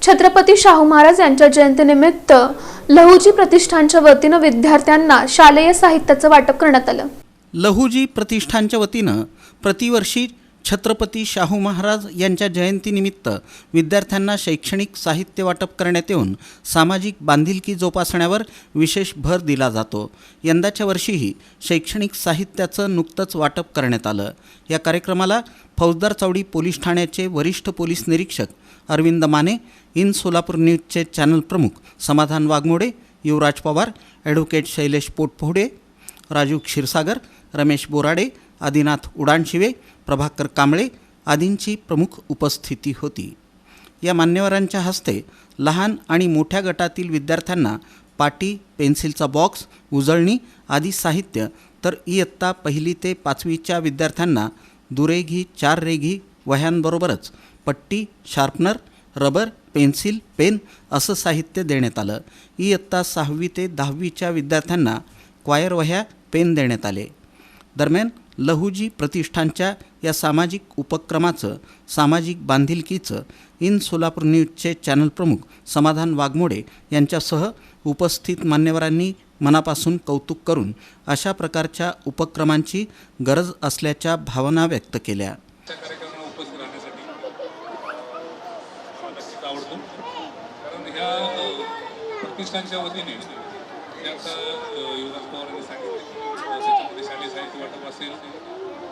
छत्रपती शाहू महाराज यांच्या जयंतीनिमित्त लहुजी प्रतिष्ठानच्या वतीने विद्यार्थ्यांना शालेय साहित्याचं वाटप करण्यात आलं। लहुजी प्रतिष्ठानच्या वतीनं प्रतिवर्षी छत्रपती शाहू महाराज यांच्या जयंतीनिमित्त विद्यार्थ्यांना शैक्षणिक साहित्य वाटप करण्यात येऊन सामाजिक बांधिलकी जोपासण्यावर विशेष भर दिला जातो। यंदाच्या वर्षीही शैक्षणिक साहित्याचं नुकतंच वाटप करण्यात आलं। या कार्यक्रमाला फौजदार चावडी पोलीस ठाण्याचे वरिष्ठ पोलीस निरीक्षक अरविंद माने, इन सोलापूर न्यूजचे चॅनल प्रमुख समाधान वाघमोडे, युवराज पवार, ॲडव्होकेट शैलेश पोटफोडे, राजू क्षीरसागर, रमेश बोराडे, आदिनाथ उडाणशिवे, प्रभाकर कांबळे आदींची प्रमुख उपस्थिती होती। या मान्यवरांच्या हस्ते लहान आणि मोठ्या गटातील विद्यार्थ्यांना पाटी, पेन्सिलचा बॉक्स, उजळणी आदी साहित्य, तर इयत्ता 1ली ते 5वीच्या विद्यार्थ्यांना दुरेघी, 4 रेघी वह्यांबरोबरच पट्टी, शार्पनर, रबर, पेन्सिल, पेन असं साहित्य देण्यात आलं। इयत्ता 6वी ते 10वीच्या विद्यार्थ्यांना क्वायर वह्या, पेन देण्यात आले। दरम्यान लहुजी प्रतिष्ठानच्या या सामाजिक उपक्रमाचं, सामाजिक बांधिलकीचं इन सोलापूर न्यूजचे चॅनल प्रमुख समाधान वाघमोडे यांच्यासह उपस्थित मान्यवरांनी मनापासून कौतुक करून अशा प्रकारच्या उपक्रमांची गरज असल्याच्या भावना व्यक्त केल्या। कारण ह्या प्रतिष्ठानच्या वतीने युवराज पवारांनी सांगितले शालेय साहित्य वाटप असेल,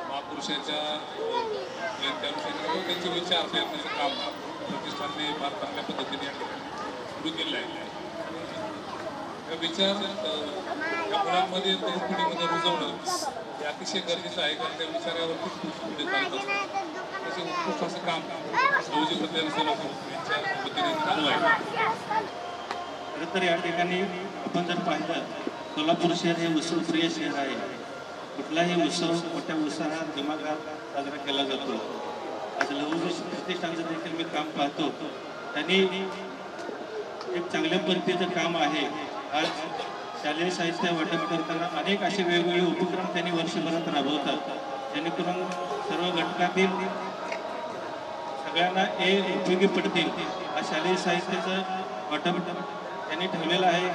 महापुरुषाच्या त्यांचे विचार करण्याचं काम प्रतिष्ठानने फार चांगल्या पद्धतीने या ठिकाणी सुरू केलं आहे। हे विचार या मुलांमध्ये तरुण पिढीमध्ये रुजवणं हे अतिशय गरजेचं आहे, कारण त्या विचारावरती पुढे चालत असतं। त्याचे उत्कृष्ट असं काम लहुजी प्रतिष्ठान यांच्या वतीने चालू आहे। खरं तर या ठिकाणी आपण जर पाहिलं, सोलापूर शहर हे उत्सवप्रिय शहर आहे। कुठलाही उत्सव मोठ्या उत्साहात दिमागात साजरा केला जातो। आज लहुजी प्रतिष्ठानचं देखील मी काम पाहतो, त्यांनी एक चांगल्या पद्धतीचं काम आहे। आज शालेय साहित्य वाटप करताना अनेक असे वेगवेगळे उपक्रम त्यांनी वर्षभरात राबवतात, जेणेकरून सर्व घटकातील सगळ्यांना उपयोगी पडतील। आज शालेय साहित्याचं वाटप त्यांनी ठेवलेलं आहे।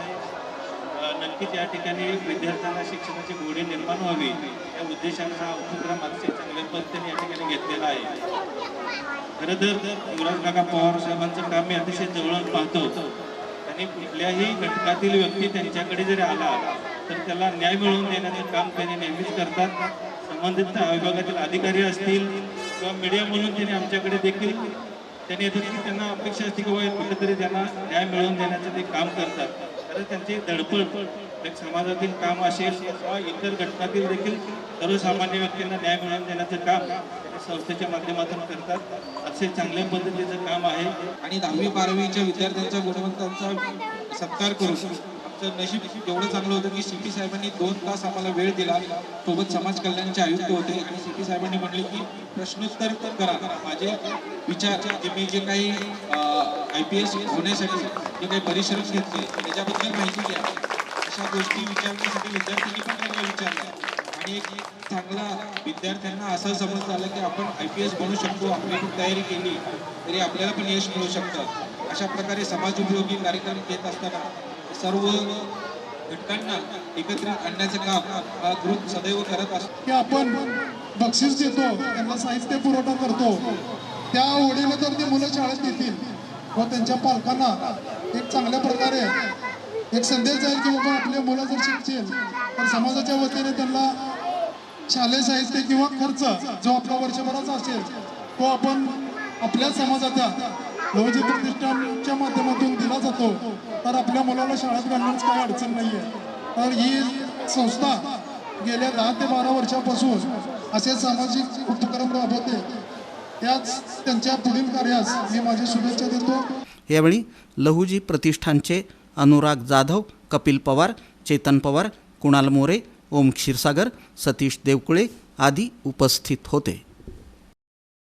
नक्कीच या ठिकाणी विद्यार्थ्यांना शिक्षणाची गोडी निर्माण व्हावी या उद्देशाने हा उपक्रम अतिशय चांगल्या पद्धतीने या ठिकाणी घेतलेला आहे। खरं तर युवराज काका पवार साहेबांचं काम मी अतिशय जवळून पाहतो। त्यांनी कुठल्याही घटकातील व्यक्ती त्यांच्याकडे जरी आला तर त्याला न्याय मिळवून देण्याचं काम त्यांनी नेहमीच करतात। संबंधित विभागातील अधिकारी असतील किंवा मीडिया म्हणून त्यांनी आमच्याकडे देखील त्यांनी येतात की त्यांना अपेक्षा असते की कुठेतरी त्यांना न्याय मिळवून देण्याचं ते काम करतात। तर त्यांची धडपड एक समाजातील काम असेल किंवा इतर घटकातील देखील सर्वसामान्य व्यक्तींना न्याय मिळवून देण्याचं काम संस्थेच्या माध्यमातून करतात। असे चांगल्या पद्धतीचं काम आहे। आणि 10वी 12वीच्या विद्यार्थ्यांचा गुणवंतांचा सत्कार करू आमचं नशीब एवढं चांगलं होतं की सीपी साहेबांनी 2 तास आम्हाला वेळ दिला। सोबत समाज कल्याणचे आयुक्त होते आणि सीपी साहेबांनी म्हटले की प्रश्नोत्तर करा, माझे विचार जे काही IPS होण्यासाठी जे काही परिश्रम घेतले त्याच्याबद्दल माहिती द्या। अशा गोष्टी विचारण्यासाठी विद्यार्थ्यांनी पण त्यांना विचारल्या आणि एक चांगला विद्यार्थ्यांना असं समज झालं की आपण IPS बनू शकतो, आपली खूप तयारी केली तरी आपल्याला पण यश मिळू शकतं। अशा प्रकारे समाज उपयोगी कार्यक्रम घेत असताना सर्व घटकांना एकत्रित आणण्याचं काम हा ग्रुप सदैव करत असतो। की आपण बक्षीस देतो, त्यांना साहित्य पुरवठा करतो, त्या ओढीने तर ती मुलं शाळेत येतील व त्यांच्या पालकांना एक चांगल्या प्रकारे एक संदेश जाईल की बाबा आपले मुलं जर शिकतील तर समाजाच्या वतीने त्यांना शालेय साहित्य किंवा खर्च जो आपला वर्षभराचा असेल तो आपण आपल्या समाजाच्या लहुजी प्रतिष्ठानच्या माध्यमातून दिला जातो। तर आपल्या मुलाला शाळेत घालण्यास काही अडचण नाही आहे। तर ही संस्था गेल्या 10 ते 12 वर्षापासून असे सामाजिक उपक्रम राबवते। त्याच त्यांच्या पुढील कार्यास मी माझी शुभेच्छा देतो। यावेळी लहुजी प्रतिष्ठानचे अनुराग जाधव, कपिल पवार, चेतन पवार, कुणाल मोरे, ओम क्षीरसागर, सतीश देवकुळे आदी उपस्थित होते।